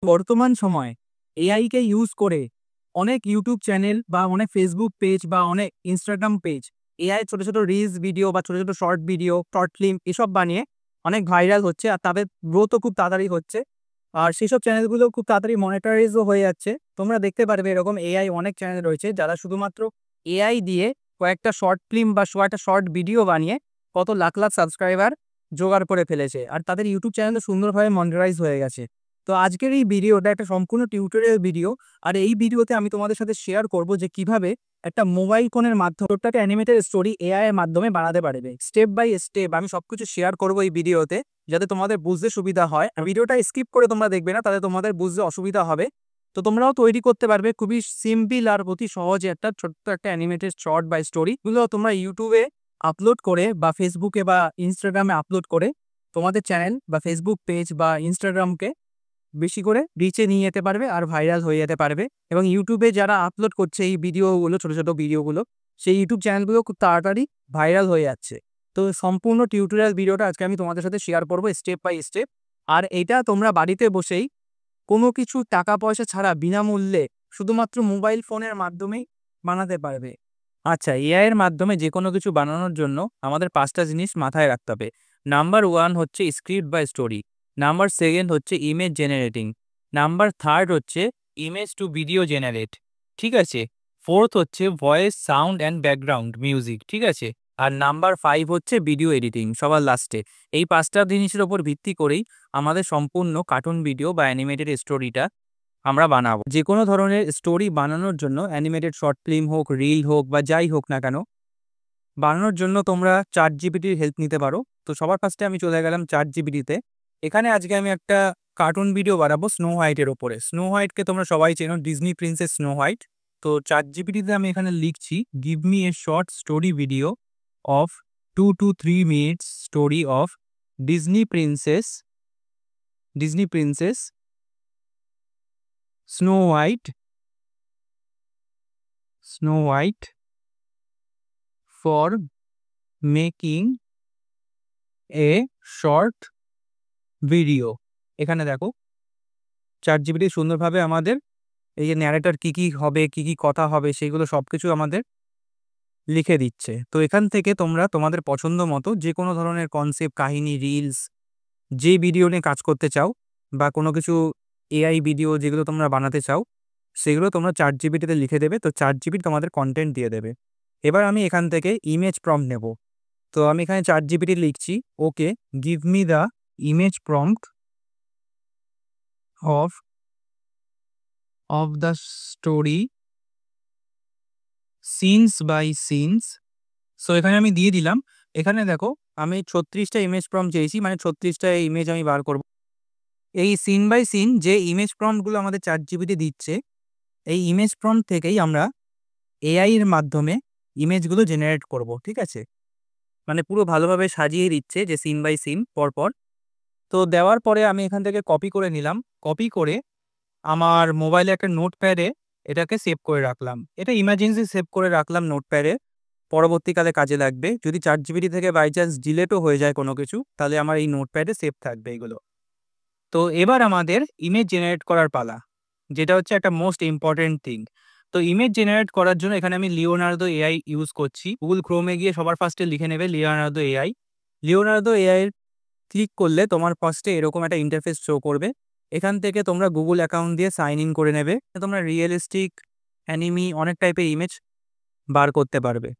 বর্তমান সময়ে এআইকে ইউজ করে অনেক ইউটিউব চ্যানেল বা অনেক ফেসবুক পেজ বা অনেক ইনস্টাগ্রাম পেজ এআই ছোট ছোট রিলস ভিডিও বা ছোট ছোট শর্ট ভিডিও শর্ট ফিল্ম এসব বানিয়ে অনেক ভাইরাল হচ্ছে আর তাদের গ্রোথও খুব তাড়াতাড়ি হচ্ছে। আর সেসব চ্যানেলগুলো খুব তাড়াতাড়ি মনিটাইজও হয়ে যাচ্ছে। তোমরা দেখতে পারবে এরকম এআই অনেক চ্যানেল রয়েছে যারা শুধুমাত্র এআই দিয়ে কয়েকটা শর্ট ফিল্ম বা কয়েকটা শর্ট ভিডিও বানিয়ে কত লাখ লাখ সাবস্ক্রাইবার জোগাড় করে ফেলেছে আর তাদের ইউটিউব চ্যানেলও সুন্দরভাবে মনিটাইজ হয়ে গেছে। তো আজকের এই ভিডিওটা একটা সম্পূর্ণ টিউটোরিয়াল ভিডিও। আর এই ভিডিওতে আমি তোমাদের সাথে শেয়ার করব যে কিভাবে একটা মোবাইল ফোনের মাধ্যমে একটা অ্যানিমেটেড স্টোরি এআই এর মাধ্যমে বানাতে পারবে। স্টেপ বাই স্টেপ আমি সবকিছু শেয়ার করব এই ভিডিওতে, যাতে তোমাদের বুঝতে সুবিধা হয়। ভিডিওটা স্কিপ করে তোমরা দেখবে না, তাহলে তোমাদের বুঝতে অসুবিধা হবে। তো তোমরাও তৈরি করতে পারবে খুবই সিম্পল আর অতি সহজে একটা ছোট্ট একটা অ্যানিমেটেড শর্ট বা স্টোরি, গুলো তোমরা ইউটিউবে আপলোড করে বা ফেসবুকে বা ইনস্টাগ্রামে আপলোড করে তোমাদের চ্যানেল বা ফেসবুক পেজ বা ইনস্টাগ্রামকে বেশি করে রিচে নিয়ে যেতে পারবে আর ভাইরাল হয়ে যেতে পারবে। এবং ইউটিউবে যারা আপলোড করছে এই ভিডিওগুলো, ছোট ছোট ভিডিওগুলো, সেই ইউটিউব চ্যানেলগুলো খুব তাড়াতাড়ি ভাইরাল হয়ে যাচ্ছে। তো সম্পূর্ণ টিউটোরিয়াল ভিডিওটা আজকে আমি তোমাদের সাথে শেয়ার করবো স্টেপ বাই স্টেপ। আর এটা তোমরা বাড়িতে বসেই কোনো কিছু টাকা পয়সা ছাড়া বিনামূল্যে শুধুমাত্র মোবাইল ফোনের মাধ্যমেই বানাতে পারবে। আচ্ছা, এআই এর মাধ্যমে যে কোনো কিছু বানানোর জন্য আমাদের 5টা জিনিস মাথায় রাখতে হবে। নাম্বার 1 হচ্ছে স্ক্রিপ্ট বা স্টোরি। নাম্বার 2 হচ্ছে ইমেজ জেনারেটিং। নাম্বার 3 হচ্ছে ইমেজ টু ভিডিও জেনারেট, ঠিক আছে। 4th হচ্ছে voice sound and background music, ঠিক আছে। আর নাম্বার 5 হচ্ছে ভিডিও এডিটিং সবার লাস্টে। এই 5টা জিনিসের ওপর ভিত্তি করেই আমাদের সম্পূর্ণ কার্টুন ভিডিও বা অ্যানিমেটেড স্টোরিটা আমরা বানাবো। যে কোনো ধরনের স্টোরি বানানোর জন্য অ্যানিমেটেড শর্ট ফিল্ম হোক, রিল হোক বা যাই হোক না কেন, বানানোর জন্য তোমরা ChatGPTর হেল্প নিতে পারো। তো সবার ফার্স্টে আমি চলে গেলাম ChatGPTতে। এখানে আজকে আমি একটা কার্টুন ভিডিও বানাবো স্নো হোয়াইটের ওপরে। স্নো হোয়াইটকে তোমরা সবাই চেনো, ডিজনি প্রিন্সেস স্নো হোয়াইট। তো ChatGPTতে আমি এখানে লিখছি give me a short story video of 2 to 3 minutes story of Disney princess snow white for making a short video. এখানে দেখো ChatGPT সুন্দরভাবে আমাদের এই যে ন্যারেটর কি হবে, কি কথা হবে, সেগুলো সবকিছু আমাদের লিখে দিচ্ছে। তো এখান থেকে তোমরা তোমাদের পছন্দ মতো যে কোনো ধরনের কনসেপ্ট, কাহিনী, রিলস, যে ভিডিও নিয়ে কাজ করতে চাও বা কোনো কিছু এআই ভিডিও যেগুলো তোমরা বানাতে চাও, সেগুলো তোমরা ChatGPTতে লিখে দেবে। তো ChatGPT তোমাদের কন্টেন্ট দিয়ে দেবে। এবার আমি এখান থেকে ইমেজ প্রম্পট নেব। তো আমি এখানে ChatGPT লিখছি okay give me the image prompt of the story scenes by scenes. So এখানে আমি দিয়ে দিলাম। এখানে দেখো আমি 36টা ইমেজ প্রম্পট চেয়েছি, মানে 36টা ইমেজ আমি বার করব। এই সিন বাই সিন যে ইমেজ প্রম্পটগুলো আমাদের ChatGPT দিচ্ছে, এই ইমেজ প্রম্পট থেকেই আমরা এআই এর মাধ্যমে ইমেজগুলো জেনারেট করব, ঠিক আছে। মানে পুরো ভালোভাবে সাজিয়ে দিচ্ছে যে সিন বাই সিন পরপর। তো দেওয়ার পরে আমি এখান থেকে কপি করে নিলাম। কপি করে আমার মোবাইলে একটা নোটপ্যাডে এটাকে সেভ করে রাখলাম। এটা ইমার্জেন্সি সেভ করে রাখলাম নোটপ্যাডে, পরবর্তীকালে কাজে লাগবে। যদি ChatGPT থেকে বাই চান্স ডিলেটও হয়ে যায় কোনো কিছু, তাহলে আমার এই নোটপ্যাডে সেভ থাকবে এগুলো। তো এবার আমাদের ইমেজ জেনারেট করার পালা, যেটা হচ্ছে একটা মোস্ট ইম্পর্টেন্ট থিং। তো ইমেজ জেনারেট করার জন্য এখানে আমি লিওনার্দো এআই ইউজ করছি। গুগল ক্রোমে গিয়ে সবার ফার্স্টে লিখে নেবে Leonardo AI. Leonardo AI click করলে তোমার ফার্স্টে এরকম একটা ইন্টারফেস শো করবে। এখান থেকে তোমরা গুগল অ্যাকাউন্ট দিয়ে সাইন ইন করে নেবে। তোমরা রিয়েলিস্টিক, অ্যানিমি, অনেক টাইপের ইমেজ বার করতে পারবে।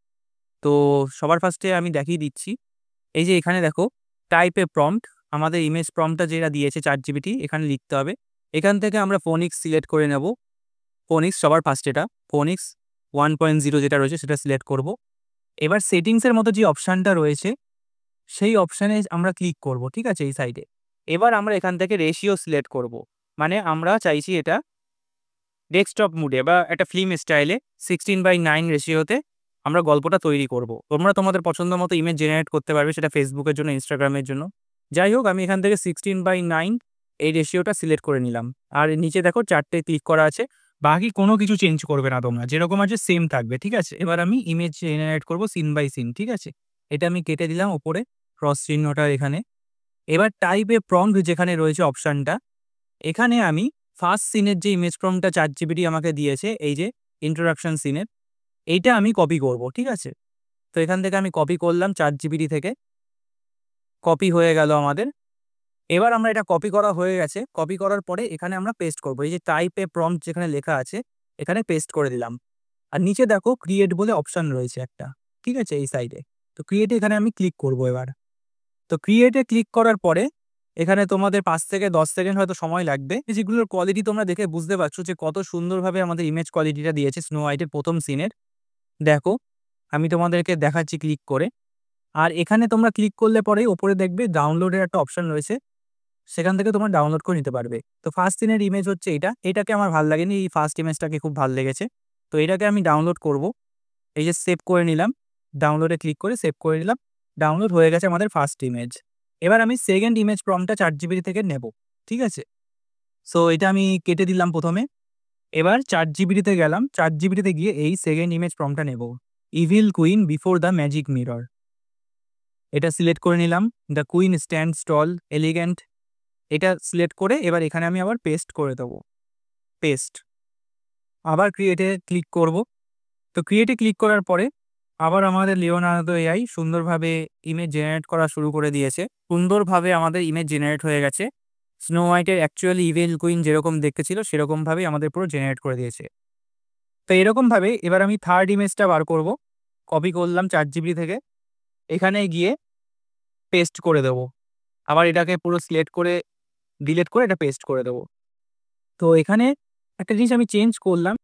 তো সবার ফার্স্টে আমি দেখিয়ে দিচ্ছি। এই যে এখানে দেখো টাইপ এ প্রম্পট, আমাদের ইমেজ প্রম্পটটা যেটা দিয়েছে ChatGPT এখানে লিখতে হবে। এখান থেকে আমরা ফোনিক্স সিলেক্ট করে নেব। ফোনিক্স সবার ফার্স্টেটা, ফোনিক্স 1.0 যেটা রয়েছে সেটা সিলেক্ট করব। এবার সেটিংসের মতো যে অপশানটা রয়েছে সেই অপশানে আমরা ক্লিক করব, ঠিক আছে, এই সাইডে। এবার আমরা এখান থেকে রেশিও সিলেক্ট করব, মানে আমরা চাইছি এটা ডেস্কটপ মুডে বা একটা ফিল্ম স্টাইলে 16:9 রেশিওতে আমরা গল্পটা তৈরি করব। তোমরা তোমাদের পছন্দ মতো ইমেজ জেনারেট করতে পারবে, সেটা ফেসবুকের জন্য, ইনস্টাগ্রামের জন্য। যাই হোক, আমি এখান থেকে 16:9 এই রেশিওটা সিলেক্ট করে নিলাম। আর নিচে দেখো 4টে ক্লিক করা আছে, বাকি কোনো কিছু চেঞ্জ করবে না তোমরা, যেরকম আছে সেম থাকবে, ঠিক আছে। এবার আমি ইমেজ জেনারেট করব সিন বাই সিন, ঠিক আছে। এটা আমি কেটে দিলাম ওপরে ক্রস চিহ্নটা এখানে। এবার টাইপ এ প্রম্পট যেখানে রয়েছে অপশানটা, এখানে আমি ফার্স্ট সিনের যে ইমেজ প্রম্পটটা ChatGPT আমাকে দিয়েছে, এই যে ইন্ট্রোডাকশন সিনের, এইটা আমি কপি করব, ঠিক আছে? তো এখান থেকে আমি কপি করলাম ChatGPT থেকে, কপি হয়ে গেল আমাদের। এবার আমরা এটা কপি করা হয়ে গেছে, কপি করার পরে এখানে আমরা পেস্ট করব। এই যে টাইপ এ প্রম্পট যেখানে লেখা আছে, এখানে পেস্ট করে দিলাম। আর নিচে দেখো ক্রিয়েট বলে অপশন রয়েছে একটা, ঠিক আছে, এই সাইডে। তো ক্রিয়েটে এখানে আমি ক্লিক করব এবার। তো ক্রিয়েটে ক্লিক করার পরে এখানে তোমাদের 5 থেকে 10 সেকেন্ড হয়তো সময় লাগবে। যেগুলোর কোয়ালিটি তোমরা দেখে বুঝতে পারছো যে কত সুন্দরভাবে আমাদের ইমেজ কোয়ালিটিটা দিয়েছে স্নো হোয়াইটের প্রথম সিনের। দেখো আমি তোমাদেরকে দেখাচ্ছি ক্লিক করে। আর এখানে তোমরা ক্লিক করলে পরেই ওপরে দেখবে ডাউনলোডের একটা অপশন রয়েছে, সেখান থেকে তোমরা ডাউনলোড করে নিতে পারবে। তো ফার্স্ট সিনের ইমেজ হচ্ছে এটা, এটাকে আমার ভালো লাগেনি, এই ফার্স্ট ইমেজটাকে খুব ভালো লেগেছে। তো এটাকে আমি ডাউনলোড করব। এই যে সেভ করে নিলাম, ডাউনলোডে ক্লিক করে সেভ করে নিলাম। ডাউনলোড হয়ে গেছে আমাদের ফার্স্ট ইমেজ। এবার আমি সেকেন্ড ইমেজ প্রম্পটটা ChatGPT থেকে নেব, ঠিক আছে? সো এটা আমি কেটে দিলাম প্রথমে। এবার ChatGPT-তে গেলাম, ChatGPT-তে গিয়ে এই সেকেন্ড ইমেজ প্রম্পটটা নেব, evil queen before the magic mirror. এটা সিলেক্ট করে নিলাম, the queen stands tall elegant. এটা সিলেক্ট করে এবার এখানে আমি আবার পেস্ট করে দেবো, পেস্ট। আবার ক্রিয়েটে ক্লিক করব। তো ক্রিয়েটে ক্লিক করার পরে আবার আমাদের লিওনার্দো এআই সুন্দরভাবে ইমেজ জেনারেট করা শুরু করে দিয়েছে। সুন্দরভাবে আমাদের ইমেজ জেনারেট হয়ে গেছে। স্নো হোয়াইটের অ্যাকচুয়ালি ইভিল কুইন যেরকম দেখতে ছিল সেরকমভাবেই আমাদের পুরো জেনারেট করে দিয়েছে। তো এরকমভাবে এবার আমি থার্ড ইমেজটা বার করব। কপি করলাম ChatGPT থেকে, এখানে গিয়ে পেস্ট করে দেবো। আবার এটাকে পুরো সিলেক্ট করে ডিলিট করে এটা পেস্ট করে দেবো। তো এখানে একটা জিনিস আমি চেঞ্জ করলাম,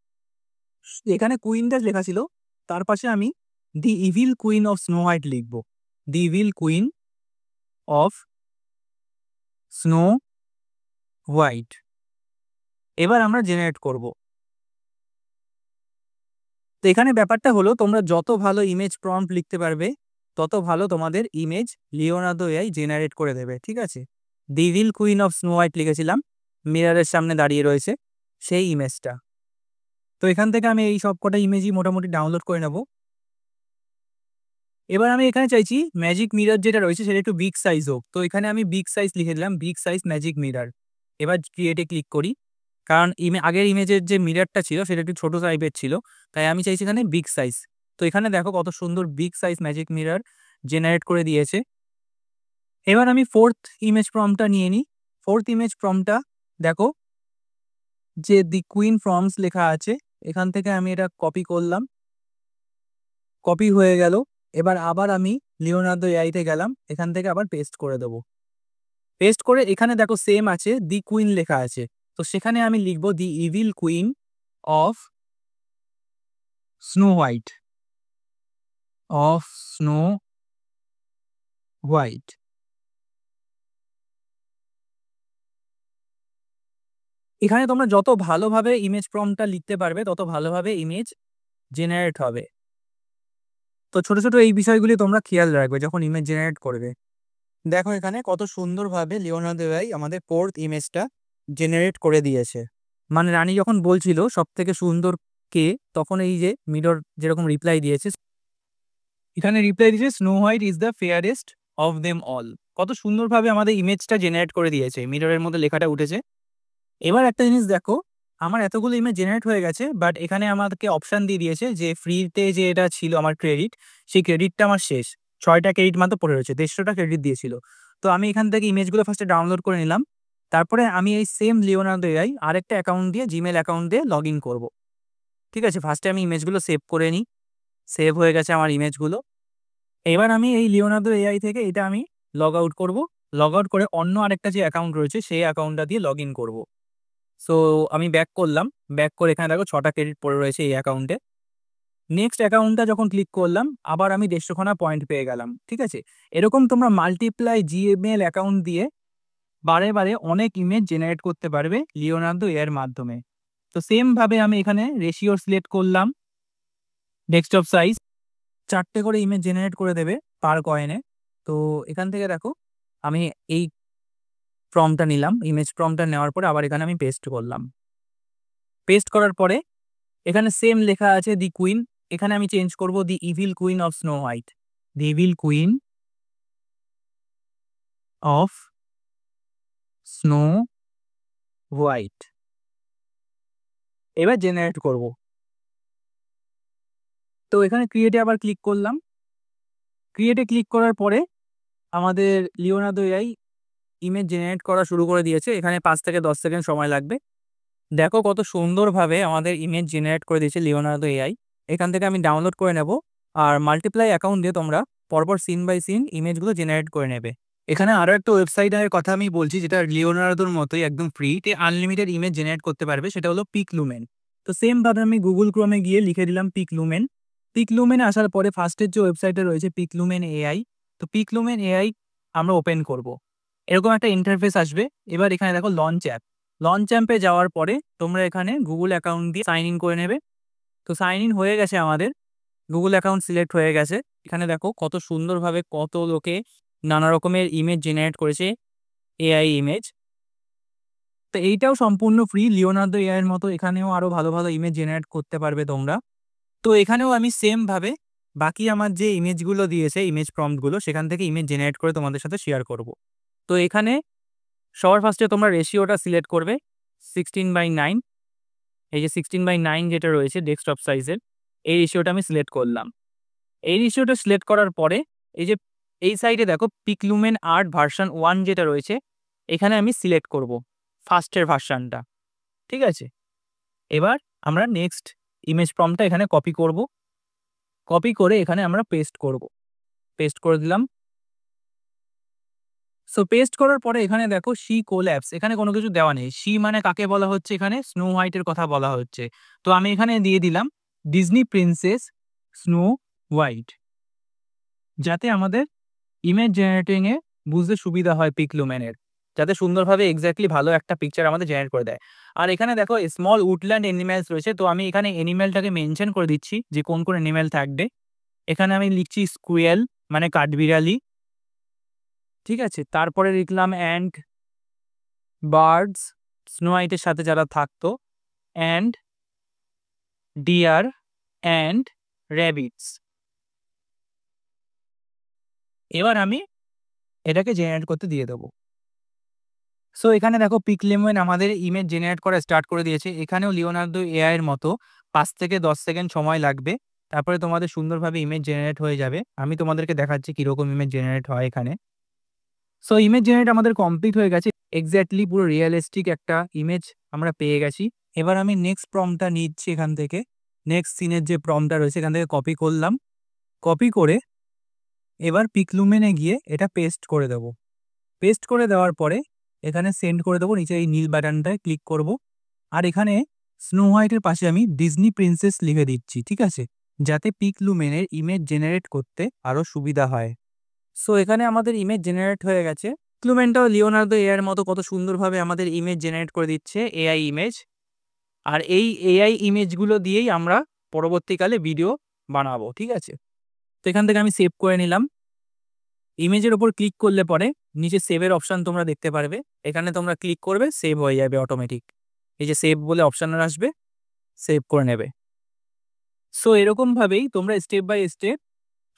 এখানে কুইনটা লেখা ছিল, তার পাশে আমি the evil queen of Snow White লিখব। The evil queen of Snow White. এবার আমরা জেনারেট করব। তো এখানে ব্যাপারটা হলো, তোমরা যত ভালো ইমেজ প্রম্পট লিখতে পারবে তত ভালো তোমাদের ইমেজ লিওনার্দো এআই জেনারেট করে দেবে, ঠিক আছে? দি evil queen of Snow white লিখেছিলাম, মিররের সামনে দাঁড়িয়ে রয়েছে সেই ইমেজটা। তো এখান থেকে আমি এই সব কটা ইমেজই মোটামুটি ডাউনলোড করে নেব। এবার আমি এখানে চাইছি ম্যাজিক মিরর যেটা রয়েছে সেটা একটু বিগ সাইজ হোক। তো এখানে আমি বিগ সাইজ লিখে দিলাম, বিগ সাইজ ম্যাজিক মিরর। এবার ক্রিয়েটে ক্লিক করি, কারণ আগের ইমেজের যে মিররটা ছিল সেটা একটু ছোট টাইপের ছিল, তাই আমি চাইছি এখানে বিগ সাইজ। তো এখানে দেখো কত সুন্দর big size magic mirror generate করে দিয়েছে। এবার আমি ফোর্থ ইমেজ প্রম্পটটা নিয়ে নিই। ফোর্থ ইমেজ প্রম্পটটা দেখো যে দি কুইন ফ্রমস লেখা আছে, এখান থেকে আমি এটা কপি করলাম, কপি হয়ে গেল। এবার আবার আমি লিওনার্দো এআইতে গেলাম, এখান থেকে আবার পেস্ট করে দেবো। পেস্ট করে এখানে দেখো সেম আছে, দি কুইন লেখা আছে। তো সেখানে আমি লিখবো দি evil queen of Snow white, of Snow white. এখানে তোমরা যত ভালোভাবে ইমেজ প্রম্পটটা লিখতে পারবে তত ভালোভাবে ইমেজ জেনারেট হবে। তো ছোট ছোট এই বিষয়গুলি তোমরা খেয়াল রাখবে যখন ইমেজ জেনারেট করবে। দেখো এখানে কত সুন্দরভাবে লিওনার্দো এআই আমাদের ফোর্থ ইমেজটা জেনারেট করে দিয়েছে। মানে রানী যখন বলছিল সব থেকে সুন্দর কে, তখন এই যে মিরর যেরকম রিপ্লাই দিয়েছে, এখানে রিপ্লাই দিয়েছে snow white is the ফেয়ারেস্ট of them all. কত সুন্দরভাবে আমাদের ইমেজটা জেনারেট করে দিয়েছে, মিররের মধ্যে লেখাটা উঠেছে। এবার একটা জিনিস দেখো, আমার এতগুলো ইমেজ জেনারেট হয়ে গেছে, বাট এখানে আমাদেরকে অপশান দিয়ে দিয়েছে যে ফ্রিতে যে এটা ছিল আমার ক্রেডিট, সেই ক্রেডিটটা আমার শেষ। 6টা ক্রেডিট মাত্র পড়ে রয়েছে, 150টা ক্রেডিট দিয়েছিল। তো আমি এখান থেকে ইমেজগুলো ফার্স্টে ডাউনলোড করে নিলাম। তারপরে আমি এই সেম লিওনার্দো এআই আরেকটা অ্যাকাউন্ট দিয়ে, জিমেল অ্যাকাউন্ট দিয়ে লগ ইন করবো, ঠিক আছে? ফার্স্টে আমি ইমেজগুলো সেভ করে নিই। সেভ হয়ে গেছে আমার ইমেজগুলো। এবার আমি এই লিওনার্দো এআই থেকে এটা আমি লগ আউট করবো। লগ আউট করে অন্য আরেকটা যে অ্যাকাউন্ট রয়েছে সেই অ্যাকাউন্টটা দিয়ে লগ ইন করবো। সো আমি ব্যাক করলাম, ব্যাক করে এখানে দেখো 6টা ক্রেডিট পড়ে রয়েছে এই অ্যাকাউন্টে। নেক্সট অ্যাকাউন্টটা যখন ক্লিক করলাম আবার আমি 150খানা পয়েন্ট পেয়ে গেলাম, ঠিক আছে? এরকম তোমরা মাল্টিপ্লাই জিমেল অ্যাকাউন্ট দিয়ে বারে বারে অনেক ইমেজ জেনারেট করতে পারবে লিওনার্দো এর মাধ্যমে। তো সেম ভাবে আমি এখানে রেশিও সিলেক্ট করলাম, ডেস্কটপ সাইজ 4টে করে ইমেজ জেনারেট করে দেবে পার কয়েনে। তো এখান থেকে দেখো আমি এই প্রম্পটটা নিলাম, ইমেজ প্রম্পটটা নেওয়ার পরে আবার এখানে আমি পেস্ট করলাম। পেস্ট করার পরে এখানে সেম লেখা আছে দি কুইন, এখানে আমি চেঞ্জ করব দি evil queen of Snow white, the evil queen of Snow White. এবার জেনারেট করব। তো এখানে ক্রিয়েটে আবার ক্লিক করলাম। ক্রিয়েটে ক্লিক করার পরে আমাদের লিওনার্দো এআই ইমেজ জেনারেট করা শুরু করে দিয়েছে। এখানে 5 থেকে 10 সেকেন্ড সময় লাগবে। দেখো কত সুন্দরভাবে আমাদের ইমেজ জেনারেট করে দিয়েছে লিওনার্দো এআই। এখান থেকে আমি ডাউনলোড করে নেব, আর মাল্টিপ্লাই অ্যাকাউন্ট দিয়ে তোমরা পরপর সিন বাই সিন ইমেজগুলো জেনারেট করে নেবে। এখানে আরও একটা ওয়েবসাইটের কথা আমি বলছি, যেটা লিওনার্দোর মতোই একদম ফ্রিতে আনলিমিটেড ইমেজ জেনারেট করতে পারবে, সেটা হলো পিকলুমেন। তো সেমভাবে আমি গুগল ক্রোমে গিয়ে লিখে দিলাম পিকলুমেন। পিকলুমেনে আসার পরে ফার্স্টের যে ওয়েবসাইটে রয়েছে পিকলুমেন এআই, তো পিকলুমেন এআই আমরা ওপেন করব। এরকম একটা ইন্টারফেস আসবে। এবার এখানে দেখো লঞ্চ অ্যাপ। লঞ্চ অ্যাপে যাওয়ার পরে তোমরা এখানে গুগল অ্যাকাউন্ট দিয়ে সাইন ইন করে নেবে। তো সাইন ইন হয়ে গেছে, আমাদের গুগল অ্যাকাউন্ট সিলেক্ট হয়ে গেছে। এখানে দেখো কত সুন্দরভাবে কত লোকে নানা রকমের ইমেজ জেনারেট করেছে, এআই ইমেজ। তো এইটাও সম্পূর্ণ ফ্রি, লিওনার্দো এআই এর মতো এখানেও আরও ভালো ভালো ইমেজ জেনারেট করতে পারবে তোমরা। তো এখানেও আমি সেমভাবে বাকি আমার যে ইমেজগুলো দিয়েছে, ইমেজ প্রম্পটগুলো, সেখান থেকে ইমেজ জেনারেট করে তোমাদের সাথে শেয়ার করব। তো এখানে সবার ফার্স্টে তোমরা রেশিওটা সিলেক্ট করবে 16:9। এই যে 16:9 যেটা রয়েছে ডেস্কটপ সাইজের, এই রেশিওটা আমি সিলেক্ট করলাম। এই রেশিওটা সিলেক্ট করার পরে এই যে এই সাইডে দেখো পিকলুমেন আর্ট ভার্সন 1 যেটা রয়েছে, এখানে আমি সিলেক্ট করব ফার্স্টের ভার্সানটা। ঠিক আছে, এবার আমরা নেক্সট ইমেজ প্রম্পটটা এখানে কপি করব। কপি করে এখানে আমরা পেস্ট করব। পেস্ট করে দিলাম। সো পেস্ট করার পরে এখানে দেখো শি কোল্যাপস, এখানে কোনো কিছু দেওয়া নেই। শি মানে কাকে বলা হচ্ছে, এখানে স্নো হোয়াইটের কথা বলা হচ্ছে। তো আমি এখানে দিয়ে দিলাম ডিজনি প্রিন্সেস স্নো হোয়াইট, যাতে আমাদের ইমেজ জেনারেটিংয়ে বুঝতে সুবিধা হয় পিকলুমেনের, যাতে সুন্দরভাবে এক্স্যাক্টলি ভালো একটা পিকচার আমাদের জেনারেট করে দেয়। আর এখানে দেখো স্মল উডল্যান্ড অ্যানিম্যালস রয়েছে, তো আমি এখানে অ্যানিম্যালটাকে মেনশন করে দিচ্ছি যে কোন কোন অ্যানিম্যাল থাকবে। এখানে আমি লিখছি স্কুয়েল মানে কাঠবিড়ালি। ঠিক আছে, তারপরে লিখলাম অ্যান্ড বার্ডস, স্নো হোয়াইটের সাথে যারা থাকতো, অ্যান্ড ডিয়ার অ্যান্ড র্যাবিটস। এবার আমি এটাকে জেনারেট করতে দিয়ে দেবো। সো এখানে দেখো পিকলুমেন আমাদের ইমেজ জেনারেট করা স্টার্ট করে দিয়েছে। এখানেও লিওনার্দো এআই এর মতো 5 থেকে 10 সেকেন্ড সময় লাগবে, তারপরে তোমাদের সুন্দরভাবে ইমেজ জেনারেট হয়ে যাবে। আমি তোমাদেরকে দেখাচ্ছি কীরকম ইমেজ জেনারেট হয় এখানে। সো ইমেজ জেনারেট আমাদের কমপ্লিট হয়ে গেছে, এক্স্যাক্টলি পুরো রিয়েলিস্টিক একটা ইমেজ আমরা পেয়ে গেছি। এবার আমি নেক্সট প্রম্পটটা নিচ্ছি এখান থেকে। নেক্সট সিনের যে প্রম্পটটা রয়েছে এখান থেকে কপি করলাম। কপি করে এবার পিকলুমেনে গিয়ে এটা পেস্ট করে দেব। পেস্ট করে দেওয়ার পরে এখানে সেন্ড করে দেবো, নিচে এই নীল বাটনটায় ক্লিক করব। আর এখানে স্নো হোয়াইটের পাশে আমি ডিজনি প্রিন্সেস লিখে দিচ্ছি, ঠিক আছে, যাতে পিকলুমেনের ইমেজ জেনারেট করতে আরও সুবিধা হয়। সো এখানে আমাদের ইমেজ জেনারেট হয়ে গেছে। পিকলুমেনটাও লিওনার্দো এআই এর মতো কত সুন্দরভাবে আমাদের ইমেজ জেনারেট করে দিচ্ছে, এআই ইমেজ। আর এই এআই ইমেজগুলো দিয়েই আমরা পরবর্তীকালে ভিডিও বানাবো। ঠিক আছে, তো এখান থেকে আমি সেভ করে নিলাম। ইমেজের ওপর ক্লিক করলে পরে নিচে সেভের অপশান তোমরা দেখতে পারবে। এখানে তোমরা ক্লিক করবে, সেভ হয়ে যাবে অটোমেটিক। এই যে সেভ বলে অপশান আসবে, সেভ করে নেবে। সো এরকমভাবেই তোমরা স্টেপ বাই স্টেপ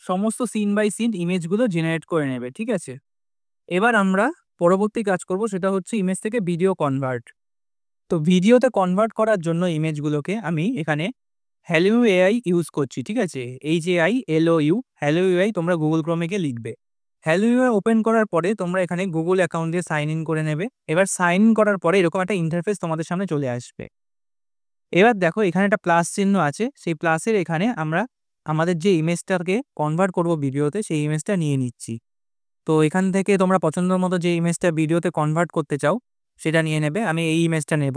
সমস্ত সিন বাই সিন ইমেজগুলো জেনারেট করে নেবে। ঠিক আছে, এবার আমরা পরবর্তী কাজ করব, সেটা হচ্ছে ইমেজ থেকে ভিডিও কনভার্ট। তো ভিডিওতে কনভার্ট করার জন্য ইমেজগুলোকে আমি এখানে হ্যালো এআই ইউজ করছি। ঠিক আছে, HAILOU হ্যালো এআই তোমরা গুগল ক্রোমে গিয়ে লিখবে। হ্যালো এআই ওপেন করার পরে তোমরা এখানে গুগল অ্যাকাউন্ট দিয়ে সাইন ইন করে নেবে। এবার সাইন ইন করার পরে এরকম একটা ইন্টারফেস তোমাদের সামনে চলে আসবে। এবার দেখো এখানে একটা প্লাস চিহ্ন আছে, সেই প্লাসের এখানে আমরা আমাদের যে ইমেজটাকে কনভার্ট করব ভিডিওতে, সেই ইমেজটা নিয়ে নিচ্ছি। তো এখান থেকে তোমরা পছন্দের মতো যে ইমেজটা ভিডিওতে কনভার্ট করতে চাও সেটা নিয়ে নেবে। আমি এই ইমেজটা নেব।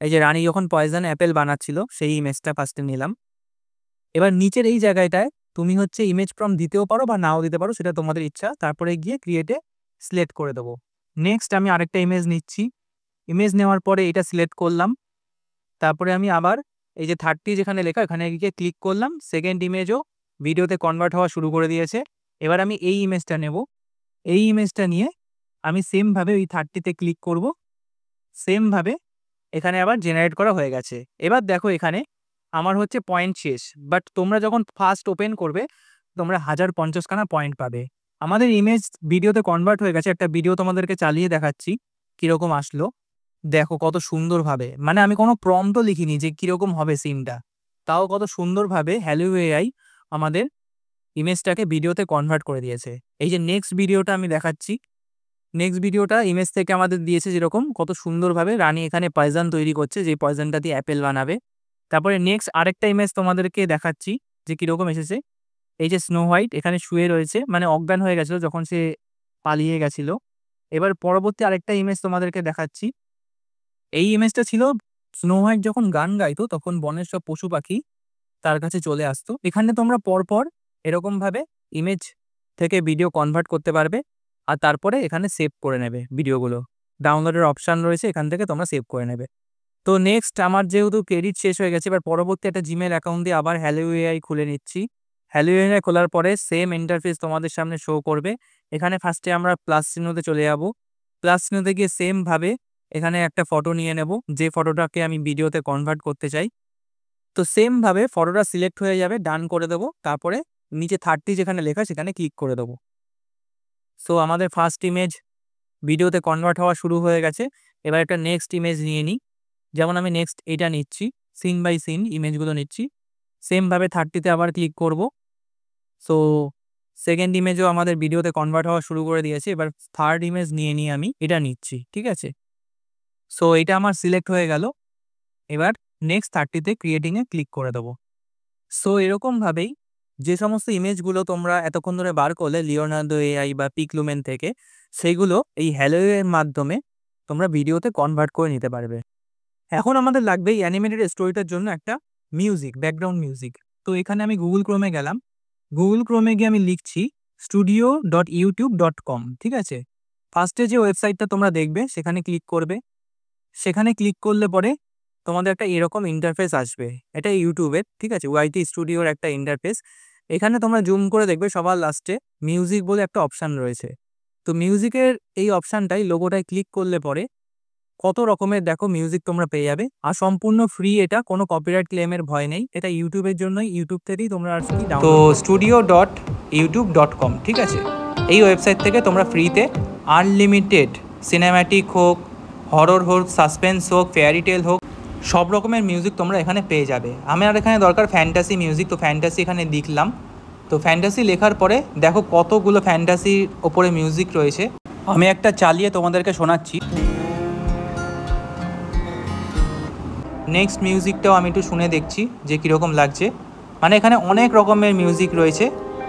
এই যে রানী যখন পয়জন অ্যাপেল বানাচ্ছিল সেই ইমেজটা ফার্স্টে নিলাম। এবার নিচের এই জায়গাটায় তুমি হচ্ছে ইমেজ প্রম্পট দিতেও পারো বা নাও দিতে পারো, সেটা তোমাদের ইচ্ছা। তারপরে গিয়ে ক্রিয়েটে সিলেক্ট করে দেবো। নেক্সট আমি আরেকটা ইমেজ নিচ্ছি। ইমেজ নেওয়ার পরে এটা সিলেক্ট করলাম। তারপরে আমি আবার এই যে 30 যেখানে লেখা এখানে গিয়ে ক্লিক করলাম। সেকেন্ড ইমেজও ভিডিওতে কনভার্ট হওয়া শুরু করে দিয়েছে। এবার আমি এই ইমেজটা নেব। এই ইমেজটা নিয়ে আমি সেমভাবে ওই 30তে ক্লিক করব। সেমভাবে এখানে আবার জেনারেট করা হয়ে গেছে। এবার দেখো এখানে আমার হচ্ছে পয়েন্ট শেষ, বাট তোমরা যখন ফার্স্ট ওপেন করবে তোমরা 1050খানা পয়েন্ট পাবে। আমাদের ইমেজ ভিডিওতে কনভার্ট হয়ে গেছে। একটা ভিডিও তোমাদেরকে চালিয়ে দেখাচ্ছি কীরকম আসলো। দেখো কত সুন্দরভাবে, মানে আমি কোনো প্রম্পটও লিখিনি যে কিরকম হবে সিনটা, তাও কত সুন্দরভাবে হ্যালো এআই আমাদের ইমেজটাকে ভিডিওতে কনভার্ট করে দিয়েছে। এই যে নেক্সট ভিডিওটা আমি দেখাচ্ছি, নেক্সট ভিডিওটা ইমেজ থেকে আমাদের দিয়েছে যেরকম, কত সুন্দরভাবে রানী এখানে পয়জন তৈরি করছে, যে পয়জনটা দিয়ে অ্যাপেল বানাবে। তারপরে নেক্সট আরেকটা ইমেজ তোমাদেরকে দেখাচ্ছি যে কিরকম এসেছে। এই যে স্নো হোয়াইট এখানে শুয়ে রয়েছে, মানে অজ্ঞান হয়ে গেছিল যখন সে পালিয়ে গেছিল। এবার পরবর্তী আরেকটা ইমেজ তোমাদেরকে দেখাচ্ছি। এই ইমেজটা ছিল স্নো হোয়াইট যখন গান গাইতো তখন বনের সব পশু পাখি তার কাছে চলে আসতো। এখানে তোমরা পরপর এরকম ভাবে ইমেজ থেকে ভিডিও কনভার্ট করতে পারবে, আর তারপরে এখানে সেভ করে নেবে ভিডিওগুলো। ডাউনলোডের অপশান রয়েছে, এখান থেকে তোমরা সেভ করে নেবে। তো নেক্সট আমার যেহেতু ক্রেডিট শেষ হয়ে গেছে, এবার পরবর্তী একটা জিমেল অ্যাকাউন্ট দিয়ে আবার হ্যালো এআই খুলে নিচ্ছি। হ্যালো এআই খোলার পরে সেম ইন্টারফেস তোমাদের সামনে শো করবে। এখানে ফার্স্টে আমরা প্লাস চিহ্নতে চলে যাব। প্লাস চিহ্নতে গিয়ে সেম ভাবে এখানে একটা ফটো নিয়ে নেব, যে ফটোটাকে আমি ভিডিওতে কনভার্ট করতে চাই। তো সেম ভাবে ফটোটা সিলেক্ট হয়ে যাবে, ডান করে দেবো। তারপরে নিচে 30 যেখানে লেখা সেখানে ক্লিক করে দেবো। সো আমাদের ফার্স্ট ইমেজ ভিডিওতে কনভার্ট হওয়া শুরু হয়ে গেছে। এবার একটা নেক্সট ইমেজ নিয়ে নিই। যেমন আমি নেক্সট এটা নিচ্ছি, সিন বাই সিন ইমেজগুলো নিচ্ছি। সেমভাবে 30তে আবার ক্লিক করব। সো সেকেন্ড ইমেজও আমাদের ভিডিওতে কনভার্ট হওয়া শুরু করে দিয়েছে। এবার থার্ড ইমেজ নিয়ে নিয়ে আমি এটা নিচ্ছি, ঠিক আছে। সো এটা আমার সিলেক্ট হয়ে গেল। এবার নেক্সট 30তে ক্রিয়েটিংয়ে ক্লিক করে দেবো। সো এরকমভাবেই যে সমস্ত ইমেজগুলো তোমরা এতক্ষণ ধরে বার করলে লিওনার্দো এআই বা পিকলুমেন থেকে, সেইগুলো এই হ্যালো এর মাধ্যমে তোমরা ভিডিওতে কনভার্ট করে নিতে পারবে। এখন আমাদের লাগবে এই অ্যানিমেটেড স্টোরিটার জন্য একটা মিউজিক, ব্যাকগ্রাউন্ড মিউজিক। তো এখানে আমি গুগল ক্রোমে গেলাম। গুগল ক্রোমে গিয়ে আমি লিখছি studio.youtube.com, ঠিক আছে। ফার্স্টে যে ওয়েবসাইটটা তোমরা দেখবে সেখানে ক্লিক করবে। সেখানে ক্লিক করলে পরে তোমাদের একটা এরকম ইন্টারফেস আসবে। এটা ইউটিউবের, ঠিক আছে, ওয়াইটি স্টুডিওর একটা ইন্টারফেস। এখানে তোমরা জুম করে দেখবে সবার লাস্টে মিউজিক বলে একটা অপশান রয়েছে। তো মিউজিকের এই অপশানটাই, লোগোটায় ক্লিক করলে পরে কত রকমের দেখো মিউজিক তোমরা পেয়ে যাবে। আর সম্পূর্ণ ফ্রি, এটা কোনো কপিরাইট ক্লেমের ভয় নেই। এটা ইউটিউবের জন্যই, ইউটিউব থেকেই তোমরা আর কি ডাউনলোড। তো studio.youtube.com, ঠিক আছে, এই ওয়েবসাইট থেকে তোমরা ফ্রিতে আনলিমিটেড সিনেম্যাটিক হোক, হরর হোক, সাসপেন্স হোক, ফেয়ারি টেল হোক, সব রকমের মিউজিক তোমরা এখানে পেয়ে যাবে। আমার এখানে দরকার ফ্যান্টাসি মিউজিক, তো ফ্যান্টাসি এখানে লিখলাম। তো ফ্যান্টাসি লেখার পরে দেখো কতগুলো ফ্যান্টাসির ওপরে মিউজিক রয়েছে। আমি একটা চালিয়ে তোমাদেরকে শোনাচ্ছি। নেক্সট মিউজিকটাও আমি একটু শুনে দেখছি যে কীরকম লাগছে। মানে এখানে অনেক রকমের মিউজিক রয়েছে,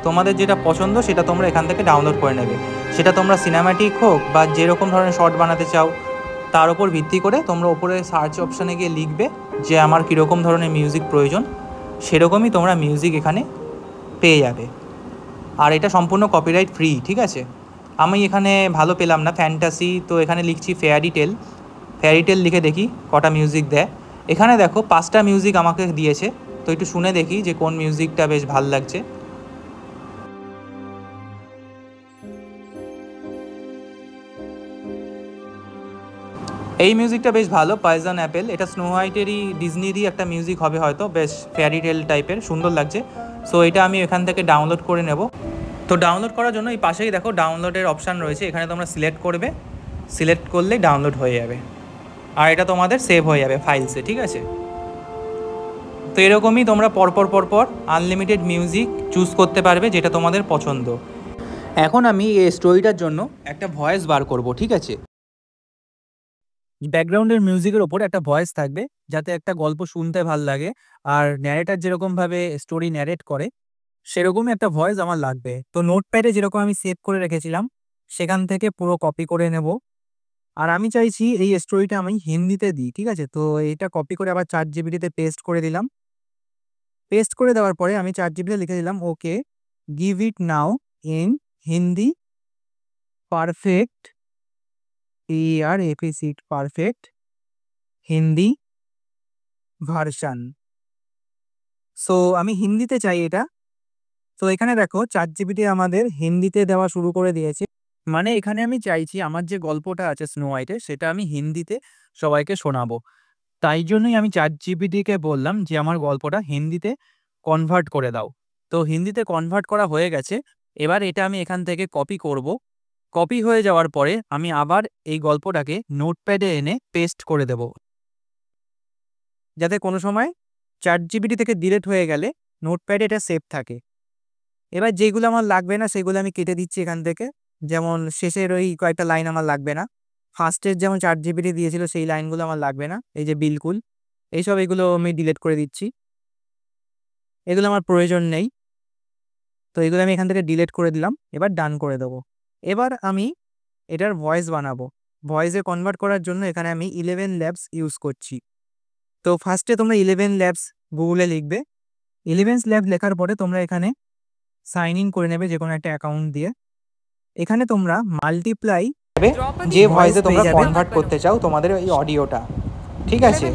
তোমাদের যেটা পছন্দ সেটা তোমরা এখান থেকে ডাউনলোড করে নেবে। সেটা তোমরা সিনেম্যাটিক হোক বা যেরকম ধরনের শর্ট বানাতে চাও, তার উপর ভিত্তি করে তোমরা ওপরে সার্চ অপশানে গিয়ে লিখবে যে আমার কীরকম ধরনের মিউজিক প্রয়োজন, সেরকমই তোমরা মিউজিক এখানে পেয়ে যাবে। আর এটা সম্পূর্ণ কপিরাইট ফ্রি, ঠিক আছে। আমি এখানে ভালো পেলাম না ফ্যান্টাসি, তো এখানে লিখছি ফেয়ারি টেল। ফেয়ারি টেল লিখে দেখি কটা মিউজিক দেয়। এখানে দেখো 5টা মিউজিক আমাকে দিয়েছে, তো একটু শুনে দেখি যে কোন মিউজিকটা বেশ ভাল লাগছে। এই মিউজিকটা বেশ ভালো, পয়জন অ্যাপেল। এটা স্নো হোয়াইটেরই, ডিজনিরই একটা মিউজিক হবে হয়তো, বেশ ফেয়ারি টেল টাইপের, সুন্দর লাগছে। সো এটা আমি এখান থেকে ডাউনলোড করে নেব। তো ডাউনলোড করার জন্য এই পাশেই দেখো ডাউনলোডের অপশান রয়েছে, এখানে তোমরা সিলেক্ট করবে। সিলেক্ট করলেই ডাউনলোড হয়ে যাবে, আর এটা তোমাদের সেভ হয়ে যাবে ফাইলসে, ঠিক আছে। তো এরকমই তোমরা পরপর আনলিমিটেড মিউজিক চুজ করতে পারবে যেটা তোমাদের পছন্দ। এখন আমি এই স্টোরিটার জন্য একটা ভয়েস বার করব, ঠিক আছে। ব্যাকগ্রাউন্ডের মিউজিকের ওপর একটা ভয়েস থাকবে, যাতে একটা গল্প শুনতে ভাল লাগে। আর ন্যারেটার যেরকমভাবে স্টোরি ন্যারেট করে সেরকমই একটা ভয়েস আমার লাগবে। তো নোটপ্যাডে যেরকম আমি সেভ করে রেখেছিলাম সেখান থেকে পুরো কপি করে নেব। আর আমি চাইছি এই স্টোরিটা আমি হিন্দিতে দিই, ঠিক আছে। তো এইটা কপি করে আবার ChatGPT-তে পেস্ট করে দিলাম। পেস্ট করে দেওয়ার পরে আমি ChatGPT-তে লিখে দিলাম, okay give it now in Hindi perfect, perfect Hindi version. So আমি হিন্দিতে চাই এটা। তো এখানে দেখো ChatGPT আমাদের হিন্দিতে দেওয়া শুরু করে দিয়েছে। মানে এখানে আমি চাইছি আমার যে গল্পটা আছে স্নো হোয়াইটের, সেটা আমি হিন্দিতে সবাইকে শোনাবো। তাই জন্যই আমি ChatGPT-কে বললাম যে আমার গল্পটা হিন্দিতে কনভার্ট করে দাও। তো হিন্দিতে কনভার্ট করা হয়ে গেছে। এবার এটা আমি এখান থেকে কপি করব। কপি হয়ে যাওয়ার পরে আমি আবার এই গল্পটাকে নোটপ্যাডে এনে পেস্ট করে দেব, যাতে কোনো সময় ChatGPT থেকে ডিলিট হয়ে গেলে নোটপ্যাডে এটা সেভ থাকে। এবার যেগুলো আমার লাগবে না সেগুলো আমি কেটে দিচ্ছি এখান থেকে। যেমন শেষের ওই কয়েকটা লাইন আমার লাগবে না। ফার্স্টের যেমন ChatGPT দিয়েছিল সেই লাইনগুলো আমার লাগবে না। এই যে বিলকুল, এগুলো আমি ডিলিট করে দিচ্ছি। এগুলো আমার প্রয়োজন নেই। তো এগুলো আমি এখান থেকে ডিলিট করে দিলাম। এবার ডান করে দেবো। এবার আমি এটার ভয়েস বানাবো। ভয়েসে কনভার্ট করার জন্য এখানে আমি 11 ল্যাবস ইউজ করছি। তো ফার্স্টে তোমরা 11 ল্যাবস গুগলে লিখবে। 11 ল্যাব লেখার পরে তোমরা এখানে সাইন ইন করে নেবে যে কোনো একটা অ্যাকাউন্ট দিয়ে। এখানে তোমরা মাল্টিপ্লাই যে ভয়েসে তোমরা কনভার্ট করতে চাও তোমাদের এই অডিওটা, ঠিক আছে?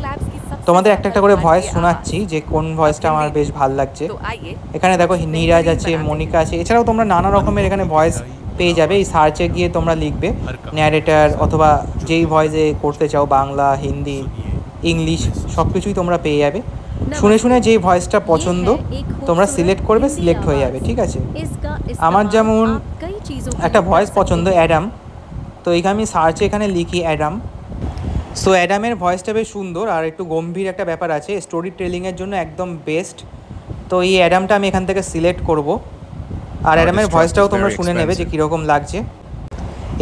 তোমাদের একটা একটা করে ভয়েস শোনাচ্ছি যে কোন ভয়েসটা আমার বেশ ভালো লাগছে। এখানে দেখো নীরাজ আছে, মনিকা আছে, এছাড়াও তোমরা নানা রকমের এখানে ভয়েস পেয়ে যাবে। এই সার্চে গিয়ে তোমরা লিখবে ন্যারেটার অথবা যেই ভয়েসে করতে চাও, বাংলা, হিন্দি, ইংলিশ সব কিছুই তোমরা পেয়ে যাবে। শুনে শুনে যেই ভয়েসটা পছন্দ তোমরা সিলেক্ট করবে, সিলেক্ট হয়ে যাবে, ঠিক আছে? আমার যেমন একটা ভয়েস পছন্দ অ্যাডাম, তো এইখানে আমি সার্চে এখানে লিখি অ্যাডাম। সো অ্যাডামের ভয়েসটা বেশ সুন্দর আর একটু গম্ভীর একটা ব্যাপার আছে, স্টোরি টেলিংয়ের জন্য একদম বেস্ট। তো এই অ্যাডামটা আমি এখান থেকে সিলেক্ট করব, আর অ্যাডামের ভয়েসটাও তোমরা শুনে নেবে যে কীরকম লাগছে।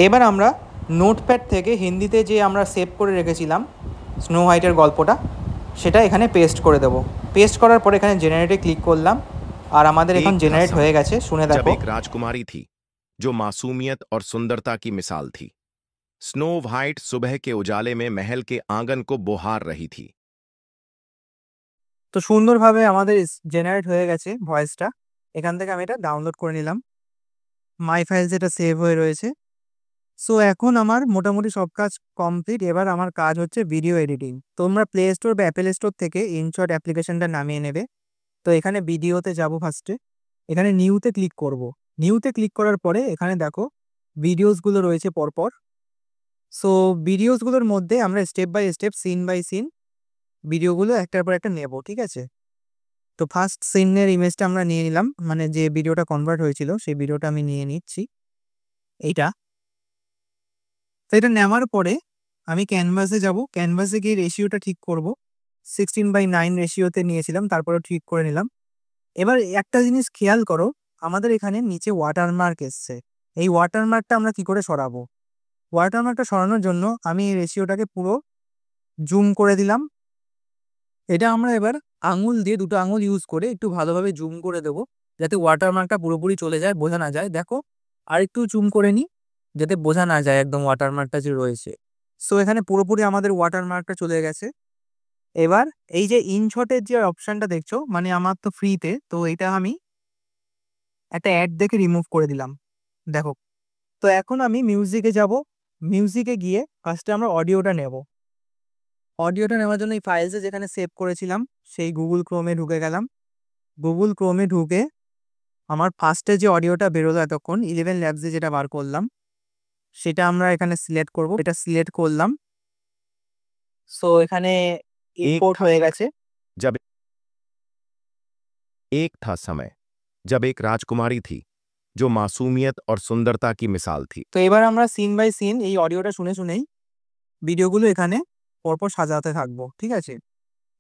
এবার আমরা নোটপ্যাড থেকে হিন্দিতে যে আমরা সেভ করে রেখেছিলাম স্নো হোয়াইটের গল্পটা, সেটা এখানে পেস্ট করে দেবো। পেস্ট করার পরে এখানে জেনারেটে ক্লিক করলাম আর আমাদের এখন জেনারেট হয়ে গেছে। শুনে দেখো। एक राजकुमारी थी जो मासूमियत और सुंदरता की मिसाल थी। स्नो व्हाइट सुबह के उजाले में महल के आंगन को बुहार रही थी। তো সুন্দরভাবে আমাদের জেনারেট হয়ে গেছে ভয়েসটা। এখান থেকে আমি এটা ডাউনলোড করে নিলাম, মাই ফাইলস এটা সেভ হয়ে রয়েছে। সো এখন আমার মোটামুটি সব কাজ কমপ্লিট। এবার আমার কাজ হচ্ছে ভিডিও এডিটিং। তোমরা প্লে স্টোর বা অ্যাপেল স্টোর থেকে ইনশট অ্যাপ্লিকেশনটা নামিয়ে নেবে। তো এখানে ভিডিওতে যাব, ফার্স্টে এখানে নিউতে ক্লিক করব। নিউতে ক্লিক করার পরে এখানে দেখো ভিডিওসগুলো রয়েছে পরপর। সো ভিডিওসগুলোর মধ্যে আমরা step by step, scene by scene ভিডিওগুলো একটার পর একটা নেব, ঠিক আছে? তো ফার্স্ট সিনের ইমেজটা আমরা নিয়ে নিলাম, মানে যে ভিডিওটা কনভার্ট হয়েছিল সেই ভিডিওটা আমি নিয়ে নিচ্ছি এইটা। তো এটা নেওয়ার পরে আমি ক্যানভাসে যাব। ক্যানভাসে গিয়ে রেশিওটা ঠিক করব। 16:9 রেশিওতে নিয়েছিলাম, তারপরে ঠিক করে নিলাম। এবার একটা জিনিস খেয়াল করো, আমাদের এখানে নিচে ওয়াটারমার্ক এসছে। এই ওয়াটারমার্কটা আমরা কি করে সরাবো? ওয়াটারমার্কটা সরানোর জন্য আমি এই রেশিওটাকে পুরো জুম করে দিলাম। এটা আমরা এবার আঙুল দিয়ে, দুটো আঙুল ইউজ করে একটু ভালোভাবে জুম করে দেবো, যাতে ওয়াটারমার্কটা পুরোপুরি চলে যায়, বোঝা না যায়। দেখো আর একটু জুম করে নিই, যাতে বোঝা না যায় একদম ওয়াটারমার্কটা যে রয়েছে। সো এখানে পুরোপুরি আমাদের ওয়াটারমার্কটা চলে গেছে। এবার এই যে ইনশটের যে অপশানটা দেখছো, মানে আমার তো ফ্রিতে, তো এটা আমি একটা অ্যাড দেখে রিমুভ করে দিলাম, দেখো। তো এখন আমি মিউজিকে যাব। মিউজিকে গিয়ে ফার্স্টে আমরা অডিওটা নেব। অডিওটা নেওয়ার জন্য এই ফাইলসে যেখানে সেভ করেছিলাম সেই গুগল ক্রোমে ঢুকে গেলাম। গুগল ক্রোমে ঢুকে আমার ফার্স্টে যে অডিওটা বেরোলো এতক্ষণ 11 ল্যাবসে যেটা বার করলাম, সেটা আমরা এখানে সিলেক্ট করব। এটা সিলেক্ট করলাম। সো এখানে ইম্পোর্ট হয়ে গেছে। जब एक था समय जब एक राजकुमारी थी जो मासूमियत और सुंदरता की मिसाल थी। তো এবার আমরা সিন বাই সিন এই অডিওটা শুনে শুনেই ভিডিওগুলো এখানে পরপর সাজাতে থাকবো, ঠিক আছে?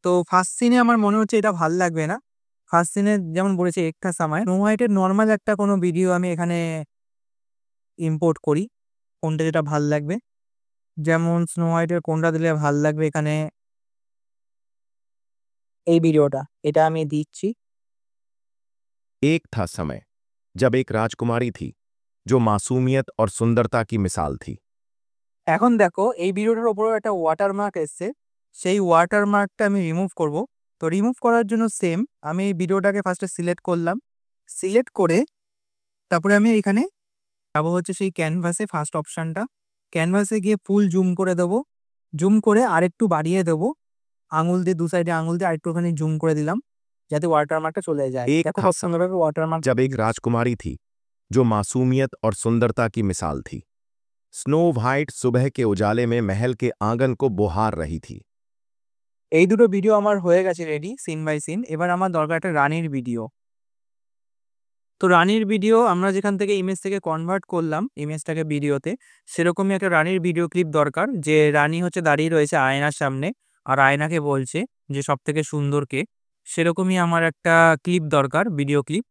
তো ফার্স্ট সিনে আমার মনে হচ্ছে এটা ভাল লাগবে না। ফার্স্ট সিনে যেমন বলেছে একটা সময়, স্নো হোয়াইটের নর্মাল একটা কোনো ভিডিও আমি এখানে ইম্পোর্ট করি, কোনটা যেটা ভাল লাগবে। যেমন স্নো হোয়াইটের কোনটা দিলে ভাল লাগবে, এখানে এই ভিডিওটা, এটা আমি দিচ্ছি। एक था समय जब एक राजकुमारी थी जो मासूमियत और सुंदरता की मिसाल थी। এখন দেখো এই ভিডিওটার উপরে একটা ওয়াটারমার্ক এসছে, সেই ওয়াটারমার্কটা আমি রিমুভ করব। তো রিমুভ করার জন্য সেম, আমি এই ভিডিওটাকে ফার্স্টে সিলেক্ট করলাম। সিলেক্ট করে তারপরে আমি এখানে যাবো হচ্ছে সেই ক্যানভাসে, ফার্স্ট অপশানটা। ক্যানভাসে গিয়ে ফুল জুম করে দেবো। জুম করে আরেকটু বাড়িয়ে দেবো, আঙুল দিয়ে দু সাইডে আঙুল দিয়ে আরেকটুখানি জুম করে দিলাম, যাতে ওয়াটারমার্কটা চলে যায়। एक দেখো था কত সুন্দরভাবে ওয়াটারমার্ক। जब एक राजकुमारी थी जो मासूमियत और सुंदरता की मिसाल थी। स्नो व्हाइट सुबह के उजाले में महल के आंगन को बुहार रही थी। এই দুটো ভিডিও আমার হয়ে গেছে রেডি, সিন বাই সিন। এবার আমার দরকার একটা রানীর ভিডিও। তো রানীর ভিডিও আমরা যেখান থেকে ইমেজ থেকে কনভার্ট করলাম ইমেজটাকে ভিডিওতে, সেরকমই একটা রানীর ভিডিও ক্লিপ দরকার, যে রানী হচ্ছে দাঁড়িয়ে রয়েছে আয়নার সামনে আর আয়নাকে বলছে যে সবথেকে সুন্দর কে। সেরকমই আমার একটা ক্লিপ দরকার, ভিডিও ক্লিপ।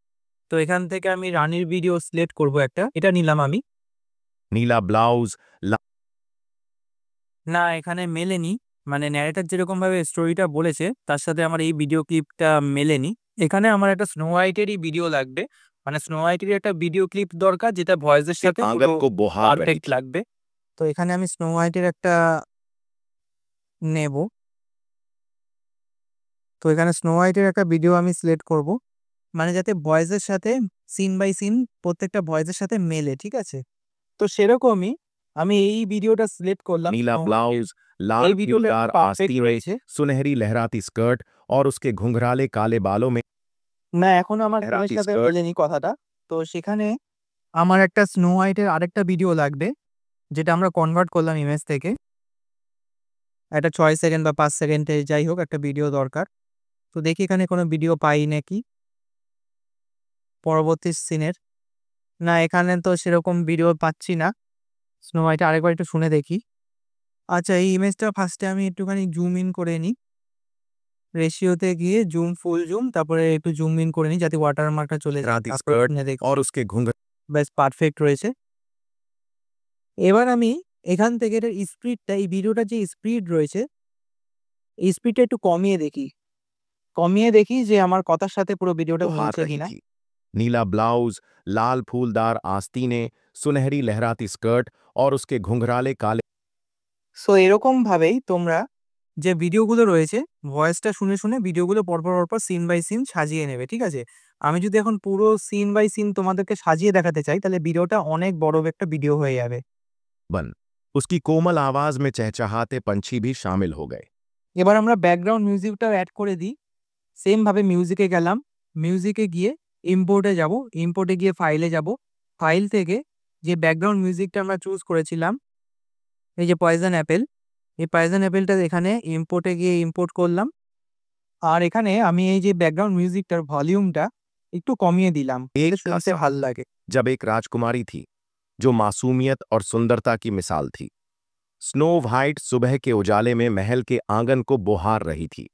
তো এখান থেকে আমি রানীর ভিডিও সিলেক্ট করব একটা, এটা নিলাম আমি। नीला ब्लाउज, না, এখানে মেলেনি, মানে ন্যারেটর যেরকম ভাবে স্টোরিটা বলেছে তার সাথে আমার এই ভিডিও ক্লিপটা মেলেনি। এখানে আমার একটা স্নো হোয়াইটেরই ভিডিও লাগবে, মানে স্নো হোয়াইটেরই একটা ভিডিও ক্লিপ দরকার যেটা ভয়েসের সাথে आंगन को बुहार रही পারফেক্ট थी। লাগবে। তো এখানে আমি স্নো হোয়াইটের একটা নেব। তো এখানে স্নো হোয়াইটের একটা ভিডিও আমি সিলেক্ট করব, মানে যাতে ভয়েসের সাথে সিন বাই সিন প্রত্যেকটা ভয়েসের সাথে মেলে, ঠিক আছে। তো সেরকমই আমি এই ভিডিওটা সিলেক্ট করলাম। नीला ब्लाउज, এই लाल ভিডিওটা फूलदार পারফেক্ট आस्तीन, রয়েছে। सुनहरी लहराती स्कर्ट और उसके घुंघराले काले बालों में না, এখনো আমার लहराती ইমেজের সাথে स्कर्ट মেলেনি কথাটা। তো সেখানে আমার একটা স্নো হোয়াইটের আরেকটা ভিডিও লাগবে, যেটা আমরা কনভার্ট করলাম ইমেজ থেকে। একটা 6 সেকেন্ড বা 5 সেকেন্ডের যাই হোক একটা ভিডিও দরকার। তো দেখি এখানে কোনো ভিডিও পাই নাকি পরবর্তী সিনের। না, এখানে তো সেরকম ভিডিও পাচ্ছি না। স্নো হোয়াইটে আরেকবার একটু শুনে দেখি। আচ্ছা, এই ইমেজটা ফার্স্টে আমি একটুখানি জুম ইন করে নিই। রেশিওতে গিয়ে জুম, ফুল জুম, তারপরে একটু জুম ইন করে নিই যাতে ওয়াটারমার্কটা চলে যায়। लहराती তারপর स्कर्ट শুনে দেখি। और उसके घुंघराले বেশ পারফেক্ট রয়েছে। এবার আমি এখান থেকে এটার স্পিডটা, এই ভিডিওটার যে স্পিড রয়েছে এই স্পিডটা একটু কমিয়ে দেখি। কমিয়ে দেখি যে আমার কথার সাথে পুরো ভিডিওটা बुहार মিলছে रही কিনা। थी। नीला ब्लाउज, लाल फूलदार आस्तीनें, सुनहरी लहराती स्कर्ट और उसके घुंघराले काले সো এরকম ভাবেই তোমরা যে ভিডিওগুলো রয়েছে ভয়েসটা শুনে শুনে ভিডিওগুলো পরপর পরপর সিন বাই সিন সাজিয়ে নেবে, ঠিক আছে। আমি যদি এখন পুরো সিন বাই সিন তোমাদেরকে সাজিয়ে দেখাতে চাই তাহলে ভিডিওটা অনেক বড় একটা ভিডিও হয়ে যাবে। बन। उसकी कोमल आवाज में चहचहाते पंछी भी शामिल हो गए। এবার আমরা ব্যাকগ্রাউন্ড মিউজিকটাও অ্যাড করে দিই। সেম ভাবে মিউজিকে গেলাম, মিউজিকে গিয়ে ইম্পোর্টে যাব, ইম্পোর্টে গিয়ে ফাইলে যাব। ফাইল থেকে যে ব্যাকগ্রাউন্ড মিউজিকটা আমরা চুজ করেছিলাম, এই যে পয়জন অ্যাপেল, এই পয়জন অ্যাপেলটা এখানে ইম্পোর্টে গিয়ে ইম্পোর্ট করলাম। আর এখানে আমি এই যে ব্যাকগ্রাউন্ড মিউজিকটার ভলিউমটা একটু কমিয়ে দিলাম, एक এটা था শুনতে समय ভাল লাগে। जब एक राजकुमारी थी जो मासूमियत और सुंदरता की मिसाल थी। स्नो वाइट सुबह के उजाले में महल के आंगन को बुहार रही थी।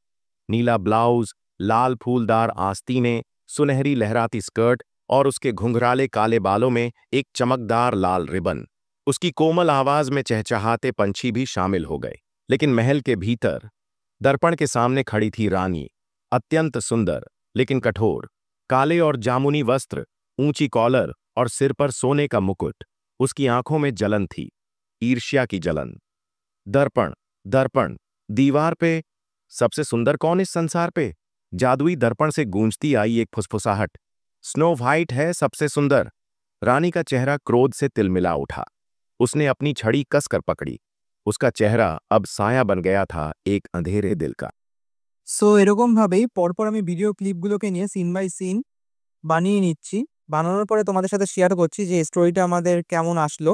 नीला ब्लाउज, लाल फूलदार आस्तीनें, सुनहरी लहराती स्कर्ट और उसके घुंघराले काले बालों में एक चमकदार लाल रिबन। उसकी कोमल आवाज में चहचहाते पंछी भी शामिल हो गए। लेकिन महल के भीतर दर्पण के सामने खड़ी थी रानी, अत्यंत सुंदर लेकिन कठोर। काले और जामुनी वस्त्र, ऊंची कॉलर और सिर पर सोने का मुकुट। उसकी आंखों में जलन थी, ईर्ष्या की जलन। दर्पण, दर्पण, दीवार पे सबसे सुंदर कौन इस संसार पे? जादुई दर्पण से गूंजती आई एक फुसफुसाहट। स्नो वाइट है सबसे सुंदर। रानी का चेहरा क्रोध से तिलमिला उठा। उसने अपनी छड़ी कसकर पकड़ी। उसका चेहरा अब साया बन गया था एक अंधेरे दिल का। সো এরকম ভাবেই পরপর আমি ভিডিও ক্লিপগুলোকে নিয়ে সিন বাই সিন বানিয়ে নিচ্ছি। বানানোর পরে তোমাদের সাথে শেয়ার করছি যে স্টোরিটা আমাদের কেমন আসলো।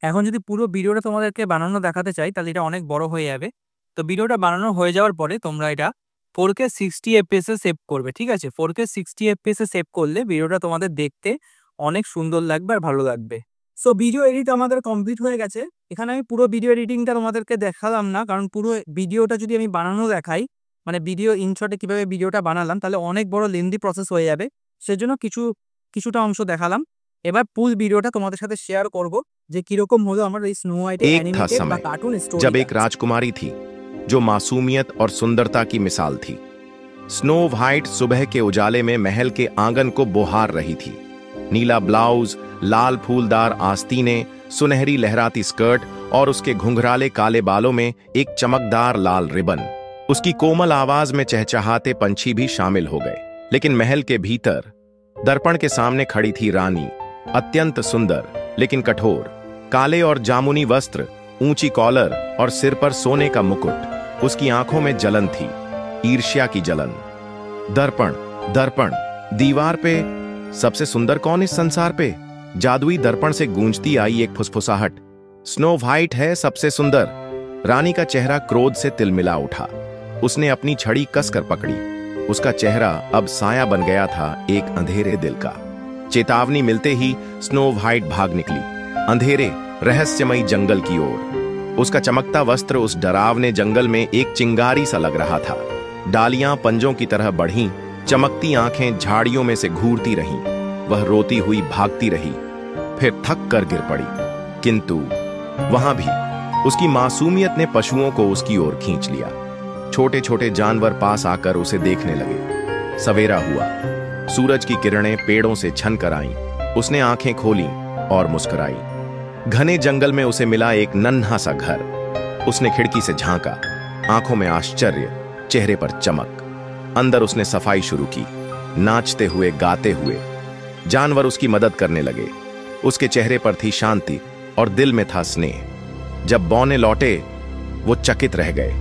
এখন যদি পুরো ভিডিওটা তোমাদেরকে বানানো দেখাতে চাই তাহলে এটা অনেক বড় হয়ে যাবে। তো ভিডিওটা বানানো হয়ে যাওয়ার পরে তোমরা এটা 4K 60 FPS এ সেভ করবে, ঠিক আছে। 4K 60 FPS এ সেভ করলে ভিডিওটা তোমাদের দেখতে অনেক সুন্দর লাগবে আর ভালো লাগবে। সো ভিডিও এডিট আমাদের কমপ্লিট হয়ে গেছে। এখানে আমি পুরো ভিডিও এডিটিংটা তোমাদেরকে দেখালাম না, কারণ পুরো ভিডিওটা যদি আমি বানানো দেখাই, মানে ভিডিও ইনশটে কিভাবে ভিডিওটা বানালাম, তাহলে অনেক বড় লেন্দি প্রসেস হয়ে যাবে। সেজন্য কিছুটা অংশ দেখালাম। এবার ফুল ভিডিওটা তোমাদের সাথে শেয়ার করব যে কিরকম হলো আমার এই স্নো হোয়াইটের एक था অ্যানিমেটেড বা समय কার্টুন जब স্টোরি। एक राजकुमारी थी जो मासूमियत और सुंदरता की मिसाल थी। स्नो वाइट सुबह के उजाले में महल के आंगन को बुहार रही थी। नीला ब्लाउज, लाल फूलदार आस्तीनें, सुनहरी लहराती स्कर्ट और उसके घुंघराले काले बालों में एक चमकदार लाल रिबन। उसकी कोमल आवाज में चहचहाते पंछी भी शामिल हो गए। लेकिन महल के भीतर दर्पण के सामने खड़ी थी रानी, अत्यंत सुंदर लेकिन कठोर। काले और जामुनी वस्त्र, ऊंची कॉलर और सिर पर सोने का मुकुट। उसकी आंखों में जलन थी, ईर्ष्या की जलन। दर्पण, दर्पण, दीवार पे सबसे सुंदर कौन इस संसार पे? जादुई दर्पण से गूंजती आई एक फुसफुसाहट। स्नो वाइट है सबसे सुंदर। रानी का चेहरा क्रोध से तिलमिला उठा। उसने अपनी छड़ी कसकर पकड़ी। उसका चेहरा अब साया बन गया था एक अंधेरे दिल का। चेतावनी मिलते ही स्नो व्हाइट भाग निकली, अंधेरे रहस्यमयी जंगल की ओर। उसका चमकता वस्त्र उस डरावने जंगल में एक चिंगारी सा लग रहा था। डालियां पंजों की तरह बढ़ीं, चमकती आंखें झाड़ियों में से घूरती रहीं। वह रोती हुई भागती रही, फिर थक कर गिर पड़ी। किंतु वहां भी उसकी मासूमियत ने पशुओं को उसकी ओर खींच लिया। छोटे छोटे जानवर पास आकर उसे देखने लगे। सवेरा हुआ, सूरज की किरणें पेड़ों से छन कर आईं। उसने आंखें खोली और मुस्कुराई। घने जंगल में उसे मिला एक नन्हा सा घर। उसने खिड़की से झांका, आंखों में आश्चर्य, चेहरे पर चमक। अंदर उसने सफाई शुरू की, नाचते हुए गाते हुए। जानवर उसकी मदद करने लगे। उसके चेहरे पर थी शांति और दिल में था स्नेह। जब बौने लौटे, वो चकित रह गए।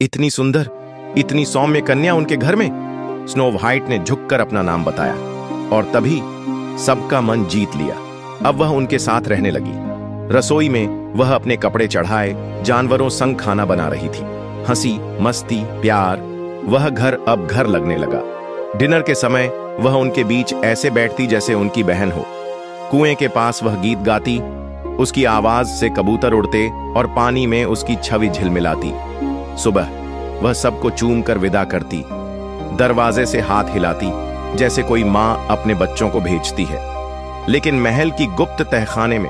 इतनी सुंदर, इतनी सौम्य कन्या उनके घर में। स्नो व्हाइट ने झुककर अपना नाम बताया और तभी सबका मन जीत लिया। अब वह उनके साथ रहने लगी। रसोई में वह अपने कपड़े चढ़ाए जानवरों संग खाना बना रही थी। हंसी, मस्ती, प्यार, वह घर अब घर लगने लगा। डिनर के समय वह उनके बीच ऐसे बैठती जैसे उनकी बहन हो। कुएं के पास वह गीत गाती, उसकी आवाज से कबूतर उड़ते और पानी में उसकी छवि झिलमिलाती। सुबह वह सबको चूम कर विदा करती, दरवाजे से हाथ हिलाती जैसे कोई मां अपने बच्चों को भेजती है। लेकिन महल की गुप्त तहखाने में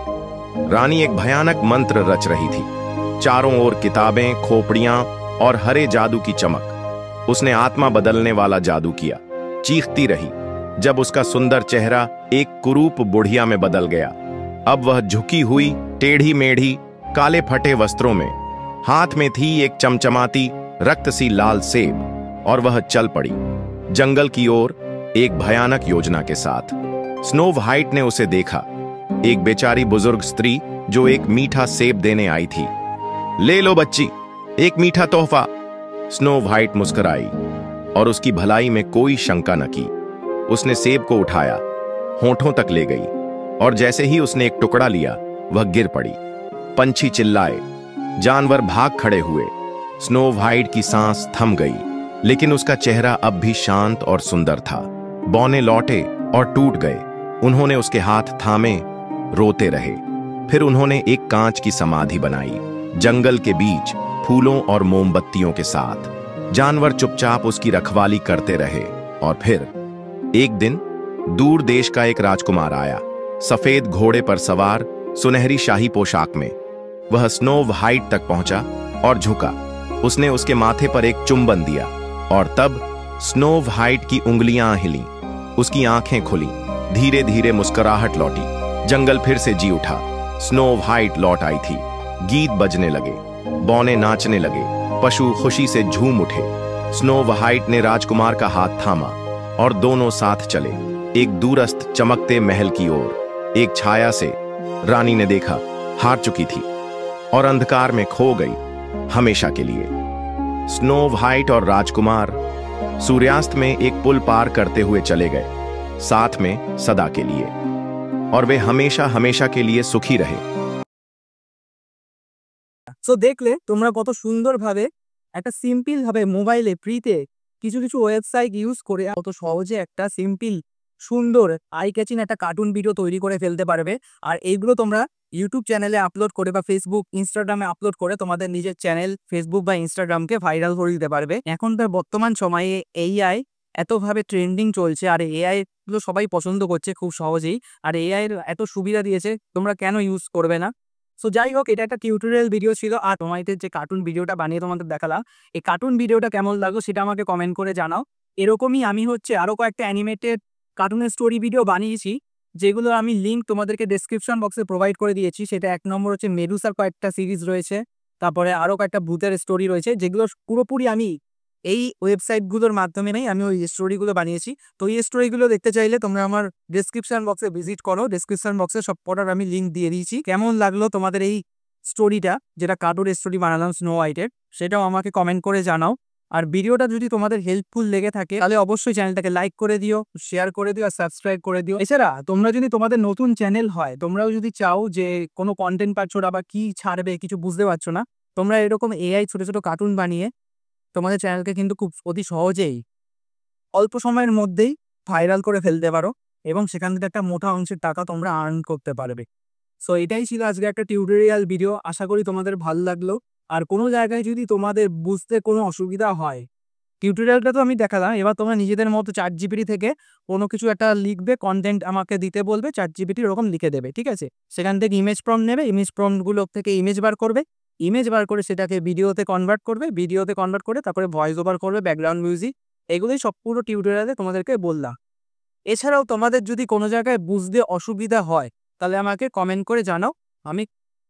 रानी एक भयानक मंत्र रच रही थी। चारों ओर किताबें, खोपड़ियां और हरे जादू की चमक। उसने आत्मा बदलने वाला जादू किया। चीखती रही जब उसका सुंदर चेहरा एक कुरूप बुढ़िया में बदल गया। अब वह झुकी हुई, टेढ़ी मेढ़ी, काले फटे वस्त्रों में, हाथ में थी एक चमचमाती रक्त सी लाल सेब, और वह चल पड़ी जंगल की ओर एक भयानक योजना के साथ। स्नो व्हाइट ने उसे देखा, एक बेचारी बुजुर्ग स्त्री जो एक मीठा सेब देने आई थी। ले लो बच्ची, एक मीठा तोहफा। स्नो व्हाइट मुस्कुराई और उसकी भलाई में कोई शंका न की। उसने सेब को उठाया, होठों तक ले गई और जैसे ही उसने एक टुकड़ा लिया, वह गिर पड़ी। पंछी चिल्लाए, जानवर भाग खड़े हुए। स्नो व्हाइट की सांस थम गई, लेकिन उसका चेहरा अब भी शांत और सुंदर था। बौने लौटे और टूट गए। उन्होंने उसके हाथ थामे, रोते रहे। फिर उन्होंने एक कांच की समाधि बनाई, जंगल के बीच, फूलों और मोमबत्तियों के साथ। जानवर चुपचाप उसकी रखवाली करते रहे। और फिर एक दिन दूर देश का एक राजकुमार आया, सफेद घोड़े पर सवार, सुनहरी शाही पोशाक में। वह स्नो व्हाइट तक पहुंचा और झुका। उसने उसके माथे पर एक चुंबन दिया और तब स्नो व्हाइट की उंगलियां हिलीं, उसकी आंखें खुली, धीरे धीरे मुस्कुराहट लौटी। जंगल फिर से जी उठा। स्नो व्हाइट लौट आई थी। गीत बजने लगे, बौने नाचने लगे, पशु खुशी से झूम उठे। स्नो व्हाइट ने राजकुमार का हाथ थामा और दोनों साथ चले, एक दूरस्थ चमकते महल की ओर। एक छाया से रानी ने देखा, हार चुकी थी और अंधकार में खो गई हमेशा के लिए। स्नो व्हाइट और राजकुमार सूर्यास्त में एक पुल पार करते हुए चले गए, साथ में सदा के लिए, और वे हमेशा हमेशा के लिए सुखी रहे। সো দেখলে তোমরা কত সুন্দরভাবে একটা সিম্পল ভাবে মোবাইলে ফ্রিতে কিছু কিছু ওয়েবসাইট ইউজ করে কত সহজে একটা সিম্পল সুন্দর আই ক্যাচিং একটা কার্টুন ভিডিও তৈরি করে ফেলতে পারবে। আর এইগুলো তোমরা ইউটিউব চ্যানেলে আপলোড করে বা ফেসবুক, ইনস্টাগ্রামে আপলোড করে তোমাদের নিজের চ্যানেল ফেসবুক বা ইনস্টাগ্রামকে ভাইরাল করে দিতে পারবে। এখনকার বর্তমান সময়ে এআই এতভাবে ট্রেন্ডিং চলছে, আর এআই গুলো সবাই পছন্দ করছে খুব সহজেই। আর এআই এর এত সুবিধা দিয়েছে, তোমরা কেন ইউজ করবে না? সো যাই হোক, এটা একটা টিউটোরিয়াল ভিডিও ছিল। আর তোমাদের যে কার্টুন ভিডিওটা বানিয়ে তোমাদের দেখালাম, এই কার্টুন ভিডিওটা কেমন লাগলো সেটা আমাকে কমেন্ট করে জানাও। এরকমই আমি আরও কয়েকটা অ্যানিমেটেড কার্টুনের স্টোরি ভিডিও বানিয়েছি, যেগুলো আমি লিঙ্ক তোমাদেরকে ডেসক্রিপশন বক্সে প্রোভাইড করে দিয়েছি। সেটা এক নম্বর হচ্ছে মেডুসার কয়েকটা সিরিজ রয়েছে, তারপরে আরও কয়েকটা ভূতের স্টোরি রয়েছে, যেগুলো পুরোপুরি আমি এই ওয়েবসাইটগুলোর মাধ্যমে আমি ওই স্টোরিগুলো বানিয়েছি। তো এই স্টোরিগুলো দেখতে চাইলে তোমরা আমার ডেসক্রিপশন বক্সে ভিজিট করো। ডেসক্রিপশন বক্সে সব কটার আমি লিঙ্ক দিয়ে দিয়েছি। কেমন লাগলো তোমাদের এই স্টোরিটা, যেটা কার্টুন স্টোরি বানালাম স্নো হোয়াইটের, সেটাও আমাকে কমেন্ট করে জানাও। আর ভিডিওটা যদি তোমাদের হেল্পফুল লেগে থাকে তাহলে অবশ্যই চ্যানেলটাকে লাইক করে দিও, শেয়ার করে দিও আর সাবস্ক্রাইব করে দিও। এছাড়া তোমরা যদি তোমাদের নতুন চ্যানেল হয়, তোমরাও যদি চাও যে কোনো কন্টেন্ট পাচ্ছ না বা কি ছাড়বে কিছু বুঝতে পারছো না, তোমরা এরকম এআই ছোট ছোট কার্টুন বানিয়ে তোমাদের চ্যানেলকে কিন্তু খুব অতি সহজেই অল্প সময়ের মধ্যেই ভাইরাল করে ফেলতে পারো। এবং সেখান থেকে একটা মোটা অংশের টাকা তোমরা আর্ন করতে পারবে। সো এটাই ছিল আজকে একটা টিউটোরিয়াল ভিডিও। আশা করি তোমাদের ভালো লাগলো। আর কোনো জায়গায় যদি তোমাদের বুঝতে কোনো অসুবিধা হয়, টিউটোরিয়ালটা তো আমি দেখালাম, এবার তোমরা নিজেদের মতো ChatGPT থেকে কোনো কিছু একটা লিখবে, কন্টেন্ট আমাকে দিতে বলবে, ChatGPT ওরকম লিখে দেবে, ঠিক আছে? সেখান থেকে ইমেজ প্রম্পট নেবে, ইমেজ প্রম্পটগুলো থেকে ইমেজ বার করবে, ইমেজ বার করে সেটাকে ভিডিওতে কনভার্ট করবে, ভিডিওতে কনভার্ট করে তারপরে ভয়েস ওভার করবে, ব্যাকগ্রাউন্ড মিউজিক, এগুলোই সব পুরো টিউটোরিয়ালে তোমাদেরকে বললাম। এছাড়াও তোমাদের যদি কোনো জায়গায় বুঝতে অসুবিধা হয় তাহলে আমাকে কমেন্ট করে জানাও, আমি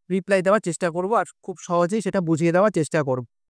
রিপ্লাই দেওয়ার চেষ্টা করব আর খুব সহজেই সেটা বুঝিয়ে দেওয়ার চেষ্টা করব।